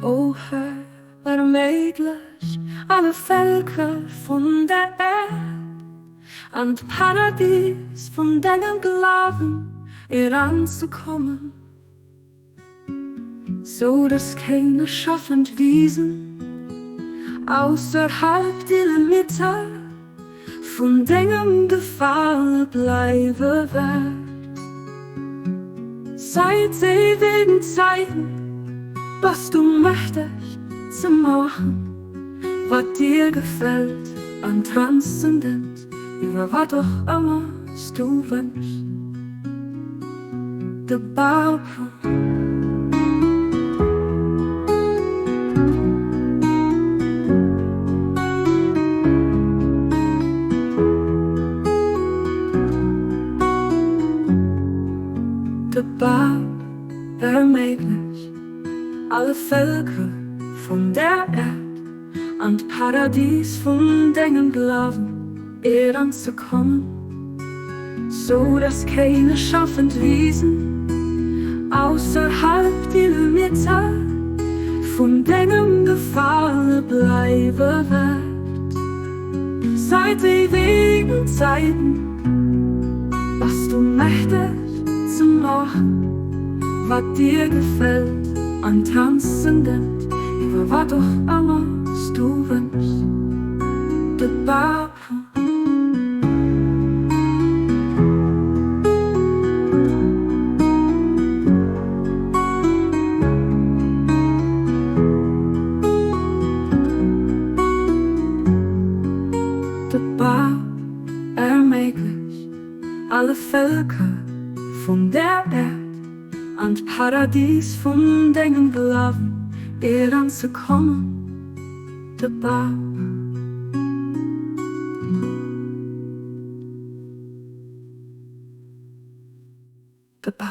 O Herr, ermöglich alle Völker von der Erde und Paradies von deinem Glauben heranzukommen, so dass keine schaffend Wiesen außerhalb der Mitte von deinem Gefallen bleiben wird. Seit ewigen Zeiten, was du möchtest zu machen, was dir gefällt an transzendent, über was auch immer du wünschst. Der Baupunkt. Der Bau ermöglicht alle Völker von der Erde und Paradies von deinem Glauben heranzukommen, so dass keine schaffend Wiesen außerhalb der Mitte von deinem Gefallen bleiben wird. Seit ewigen Zeiten, was du möchtest zu machen, was dir gefällt an transzendent, über was doch immer du wünschst. Der Baupunkt. Der Bau ermöglicht alle Völker von der Erde und Paradies von deinem Glauben heranzukommen. Der Bau. Der Bau.